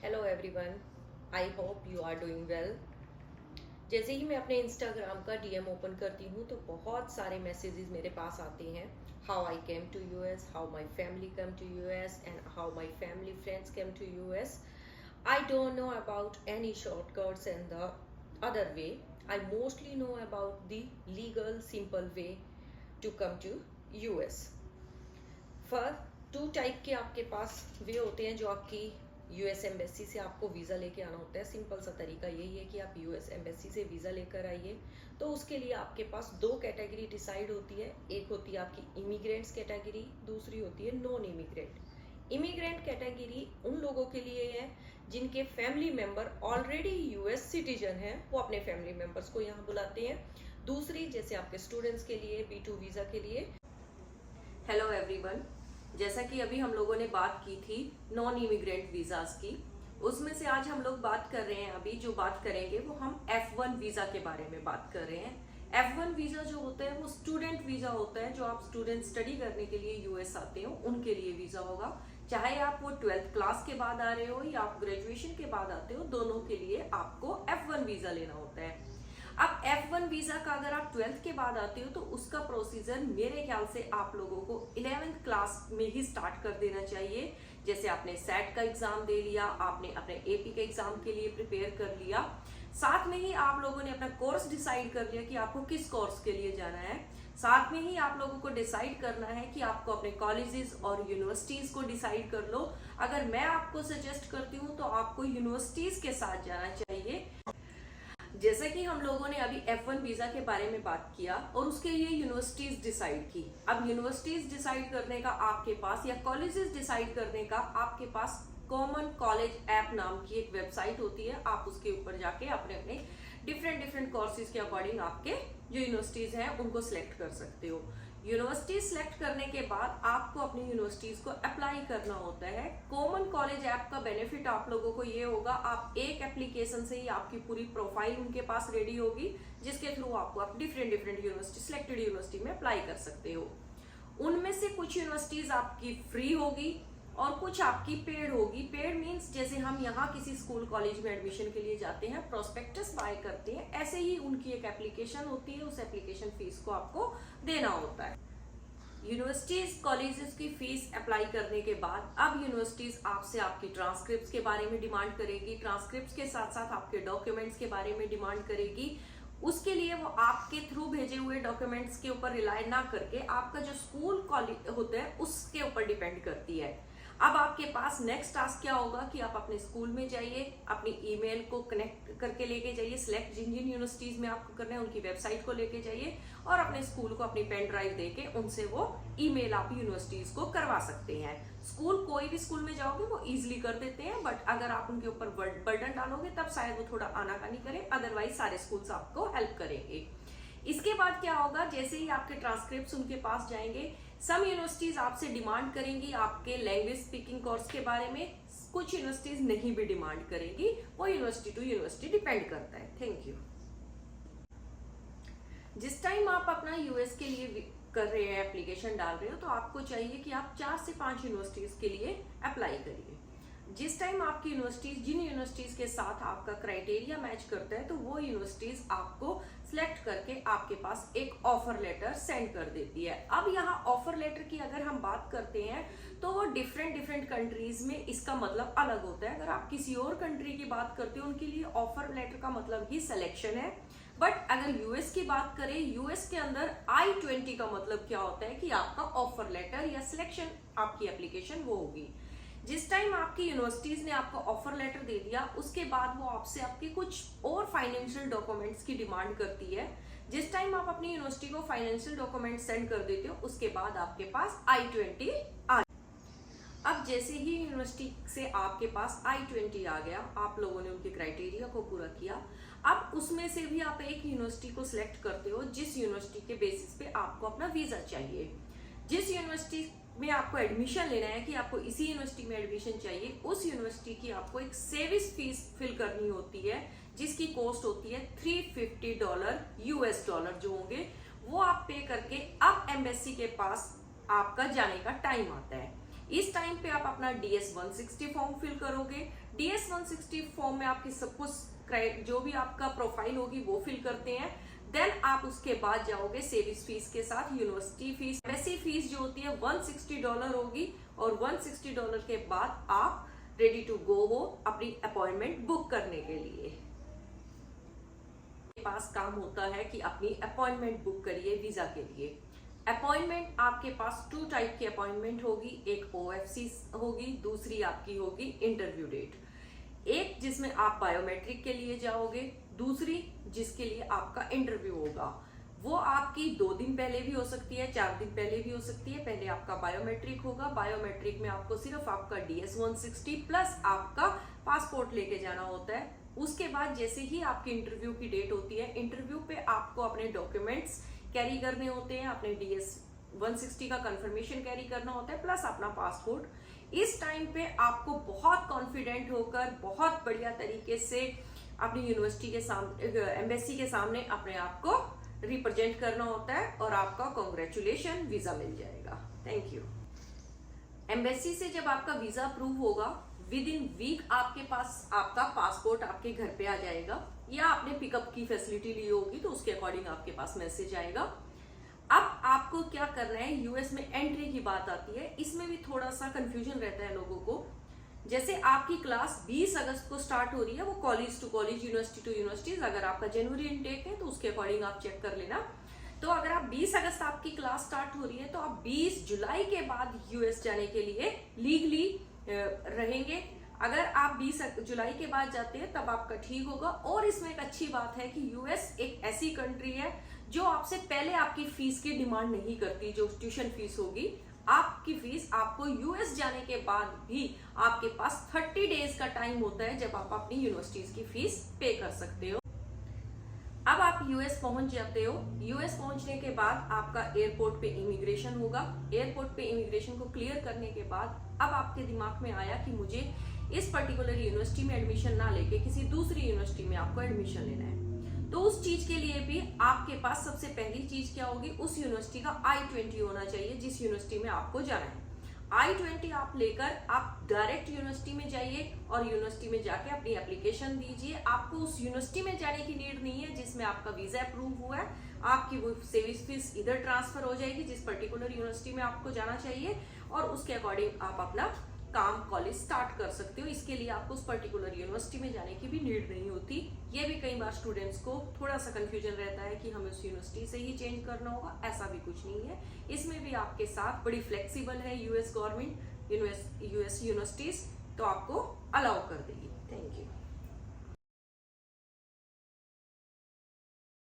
Hello everyone, I hope you are doing well. जैसे ही मैं अपने इंस्टाग्राम का डीएम ओपन करती हूँ तो बहुत सारे मैसेजेस मेरे पास आते हैं। How I came to US, how my family come to US and how my family friends came to US. I don't know about any shortcuts and the other way. I mostly know about the legal simple way to come to US. For two type के आपके पास वे होते हैं जो आपकी US embassy से आपको visa लेके आना होता है। सिंपल सा तरीका यही है कि आप यूएस एम्बेसी से वीज़ा लेकर आइए। तो उसके लिए आपके पास दो कैटेगरी डिसाइड होती है। एक होती है आपकी इमिग्रेंट्स कैटेगरी, दूसरी होती है नॉन इमिग्रेंट। इमिग्रेंट कैटेगरी उन लोगों के लिए है जिनके family member already US citizen हैं, वो अपने फैमिली मेंबर्स को यहाँ बुलाते हैं। दूसरी जैसे आपके स्टूडेंट्स के लिए B2 वीज़ा के लिए। हेलो एवरीवन, जैसा कि अभी हम लोगों ने बात की थी नॉन इमिग्रेंट वीजास की, उसमें से आज हम लोग बात कर रहे हैं, अभी जो बात करेंगे वो हम F1 वीजा के बारे में बात कर रहे हैं। F1 वीजा जो होता है वो स्टूडेंट वीजा होता है। जो आप स्टूडेंट स्टडी करने के लिए यूएस आते हो उनके लिए वीजा होगा। चाहे आप वो 12th क्लास के बाद आ रहे हो या आप ग्रेजुएशन के बाद आते हो, दोनों के लिए आपको F1 वीजा लेना होता है। अब F1 वीजा का अगर आप 12th के बाद आते हो तो उसका प्रोसीजर मेरे ख्याल से आप लोगों को 11th क्लास में ही स्टार्ट कर देना चाहिए। जैसे आपने सेट का एग्जाम दे लिया, आपने अपने एपी के एग्जाम के लिए प्रिपेयर कर लिया, साथ में ही आप लोगों ने अपना कोर्स डिसाइड कर लिया कि आपको किस कोर्स के लिए जाना है। साथ में ही आप लोगों को डिसाइड करना है कि आपको अपने कॉलेजेस और यूनिवर्सिटीज को डिसाइड कर लो। अगर मैं आपको सजेस्ट करती हूँ तो आपको यूनिवर्सिटीज के साथ जाना चाहिए। जैसे कि हम लोगों ने अभी F1 वीजा के बारे में बात किया और उसके लिए यूनिवर्सिटीज डिसाइड की। अब यूनिवर्सिटीज डिसाइड करने का आपके पास या कॉलेजेस डिसाइड करने का आपके पास कॉमन कॉलेज ऐप नाम की एक वेबसाइट होती है। आप उसके ऊपर जाके अपने अपने डिफरेंट कोर्सेज के अकॉर्डिंग आपके जो यूनिवर्सिटीज हैं उनको सिलेक्ट कर सकते हो। यूनिवर्सिटी सिलेक्ट करने के बाद आपको अपनी यूनिवर्सिटीज को अप्लाई करना होता है। कॉमन कॉलेज ऐप का बेनिफिट आप लोगों को ये होगा, आप एक एप्लीकेशन से ही आपकी पूरी प्रोफाइल उनके पास रेडी होगी, जिसके थ्रू आपको आप डिफरेंट यूनिवर्सिटी सिलेक्टेड यूनिवर्सिटी में अप्लाई कर सकते हो। उनमें से कुछ यूनिवर्सिटीज आपकी फ्री होगी और कुछ आपकी पेड होगी। पेड मीन्स जैसे हम यहाँ किसी स्कूल कॉलेज में एडमिशन के लिए जाते हैं, प्रोस्पेक्टस बाय करते हैं, ऐसे ही उनकी एक एप्लीकेशन होती है। उस एप्लीकेशन फीस को आपको देना होता है। यूनिवर्सिटीज कॉलेजेस की फीस अप्लाई करने के बाद अब यूनिवर्सिटीज आपसे आपकी ट्रांसक्रिप्ट्स के बारे में डिमांड करेगी। ट्रांसक्रिप्ट्स के साथ साथ आपके डॉक्यूमेंट्स के बारे में डिमांड करेगी। उसके लिए वो आपके थ्रू भेजे हुए डॉक्यूमेंट्स के ऊपर रिलाय ना करके आपका जो स्कूल कॉलेज होता है उसके ऊपर डिपेंड करती है। अब आपके पास नेक्स्ट टास्क क्या होगा कि आप अपने स्कूल में जाइए, अपनी ईमेल को कनेक्ट करके लेके जाइए। सिलेक्ट जिन जिन यूनिवर्सिटीज में आपको करना है उनकी वेबसाइट को लेके जाइए और अपने स्कूल को अपनी पेन ड्राइव देके उनसे वो ईमेल आप यूनिवर्सिटीज को करवा सकते हैं। स्कूल कोई भी स्कूल में जाओगे वो इजिली कर देते हैं, बट अगर आप उनके ऊपर बर्डन डालोगे तब शायद वो थोड़ा आनाकानी करें, अदरवाइज सारे स्कूल्स आपको हेल्प करेंगे। इसके बाद क्या होगा, जैसे ही आपके ट्रांसक्रिप्ट्स उनके पास जाएंगे, सम यूनिवर्सिटीज आपसे डिमांड करेंगी आपके लैंग्वेज स्पीकिंग कोर्स के बारे में, कुछ यूनिवर्सिटीज नहीं भी डिमांड करेंगी। वो यूनिवर्सिटी टू यूनिवर्सिटी डिपेंड करता है। Thank you. जिस टाइम आप अपना यूएस के लिए कर रहे हैं, एप्लीकेशन डाल रहे हो, तो आपको चाहिए कि आप 4 से 5 यूनिवर्सिटीज के लिए अप्लाई करिए। जिस टाइम आपकी यूनिवर्सिटीज जिन यूनिवर्सिटीज के साथ आपका क्राइटेरिया मैच करता है तो वो यूनिवर्सिटीज आपको सिलेक्ट करके आपके पास एक ऑफर लेटर सेंड कर देती है। अब यहाँ ऑफर लेटर की अगर हम बात करते हैं तो वो डिफरेंट कंट्रीज में इसका मतलब अलग होता है। अगर आप किसी और कंट्री की बात करते हो उनके लिए ऑफर लेटर का मतलब ही सिलेक्शन है, बट अगर यूएस की बात करें, यूएस के अंदर I-20 का मतलब क्या होता है कि आपका ऑफर लेटर या सिलेक्शन आपकी एप्लीकेशन वो होगी। जिस टाइम आपकी यूनिवर्सिटीज ने आपको ऑफर लेटर दे दिया उसके बाद वो आपसे आपके कुछ और फाइनेंशियल डॉक्यूमेंट्स की डिमांड करती है। जिस टाइम आप अपनी यूनिवर्सिटी को फाइनेंशियल डॉक्यूमेंट सेंड कर देते हो उसके बाद आपके पास I-20 आ। अब जैसे ही यूनिवर्सिटी से आपके पास I-20 आ गया, आप लोगों ने उनके क्राइटेरिया को पूरा किया। अब उसमें से भी आप एक यूनिवर्सिटी को सिलेक्ट करते हो जिस यूनिवर्सिटी के बेसिस पे आपको अपना वीजा चाहिए। जिस यूनिवर्सिटी में आपको एडमिशन लेना है कि आपको इसी यूनिवर्सिटी में एडमिशन चाहिए, उस यूनिवर्सिटी की आपको एक सर्विस फीस फिल करनी होती है जिसकी कॉस्ट होती है $350 US डॉलर जो होंगे वो आप पे करके अब एम्बेसी के पास आपका जाने का टाइम आता है। इस टाइम पे आप अपना DS 160 फॉर्म फिल करोगे। DS 160 फॉर्म में आपकी सब कुछ जो भी आपका प्रोफाइल होगी वो फिल करते हैं। देन आप उसके बाद जाओगे सेविंग्स फीस के साथ यूनिवर्सिटी फीस। वैसी फीस जो होती है $160 होगी और $160 के बाद आप रेडी टू गो हो अपनी अपॉइंटमेंट बुक करने के लिए। पास काम होता है कि अपनी अपॉइंटमेंट बुक करिए वीजा के लिए। अपॉइंटमेंट आपके पास 2 टाइप की अपॉइंटमेंट होगी, एक OFC होगी, दूसरी आपकी होगी इंटरव्यू डेट। एक जिसमें आप बायोमेट्रिक के लिए जाओगे, दूसरी जिसके लिए आपका इंटरव्यू होगा। वो आपकी 2 दिन पहले भी हो सकती है, 4 दिन पहले भी हो सकती है। पहले आपका बायोमेट्रिक होगा, बायोमेट्रिक में आपको सिर्फ आपका DS 160 प्लस आपका पासपोर्ट लेके जाना होता है। उसके बाद जैसे ही आपकी इंटरव्यू की डेट होती है, इंटरव्यू पे आपको अपने डॉक्यूमेंट्स कैरी करने होते हैं, अपने DS 160 का कंफर्मेशन कैरी करना होता है प्लस अपना पासपोर्ट। इस टाइम पे आपको बहुत कॉन्फिडेंट होकर बहुत बढ़िया तरीके से अपनी यूनिवर्सिटी के सामने, एम्बेसी के सामने अपने आप को रिप्रेजेंट करना होता है और आपका कांग्रेचुलेशन वीजा मिल जाएगा। Thank you. एम्बेसी से जब आपका वीजा अप्रूव होगा, विद इन वीक आपके पास आपका पासपोर्ट आपके घर पे आ जाएगा, या आपने पिकअप की फैसिलिटी ली होगी तो उसके अकॉर्डिंग आपके पास मैसेज आएगा। अब आपको क्या करना है, यूएस में एंट्री की बात आती है, इसमें भी थोड़ा सा कंफ्यूजन रहता है लोगों को। जैसे आपकी क्लास 20 अगस्त को स्टार्ट हो रही है, वो college to college, university to universities. अगर आपका जनवरी इनटेक है तो उसके अकॉर्डिंग आप चेक कर लेना। तो अगर आप 20 अगस्त आपकी क्लास स्टार्ट हो रही है तो आप 20 जुलाई के बाद यूएस जाने के लिए लीगली रहेंगे। अगर आप 20 जुलाई के बाद जाते हैं तब आपका ठीक होगा। और इसमें एक अच्छी बात है कि यूएस एक ऐसी कंट्री है जो आपसे पहले आपकी फीस की डिमांड नहीं करती। जो ट्यूशन फीस होगी, आपकी फीस आपको यूएस जाने के बाद भी आपके पास 30 डेज का टाइम होता है जब आप अपनी यूनिवर्सिटीज की फीस पे कर सकते हो। अब आप यूएस पहुंच जाते हो। यूएस पहुंचने के बाद आपका एयरपोर्ट पे इमिग्रेशन होगा। एयरपोर्ट पे इमिग्रेशन को क्लियर करने के बाद अब आपके दिमाग में आया कि मुझे इस पर्टिकुलर यूनिवर्सिटी में एडमिशन ना लेके किसी दूसरी यूनिवर्सिटी में आपको एडमिशन लेना है। तो उस चीज के लिए भी आपके पास सबसे पहली चीज क्या होगी, उस यूनिवर्सिटी का I-20 होना चाहिए जिस यूनिवर्सिटी में आपको जाना है। I-20 आप लेकर आप डायरेक्ट यूनिवर्सिटी में जाइए और यूनिवर्सिटी में जाके अपनी एप्लीकेशन दीजिए। आपको उस यूनिवर्सिटी में जाने की नीड नहीं है जिसमें आपका वीजा अप्रूव हुआ है। आपकी वो सेविंग्स फीस इधर ट्रांसफर हो जाएगी जिस पर्टिकुलर यूनिवर्सिटी में आपको जाना चाहिए, और उसके अकॉर्डिंग आप अपना काम कॉलेज स्टार्ट कर सकते हो। इसके लिए आपको उस पर्टिकुलर यूनिवर्सिटी में जाने की भी नीड नहीं होती। ये भी कई बार स्टूडेंट्स को थोड़ा सा कंफ्यूजन रहता है कि हमें उस यूनिवर्सिटी से ही चेंज करना होगा। ऐसा भी कुछ नहीं है। इसमें भी आपके साथ बड़ी फ्लेक्सिबल है यूएस गवर्नमेंट, यूएस यूनिवर्सिटीज, तो आपको अलाउ कर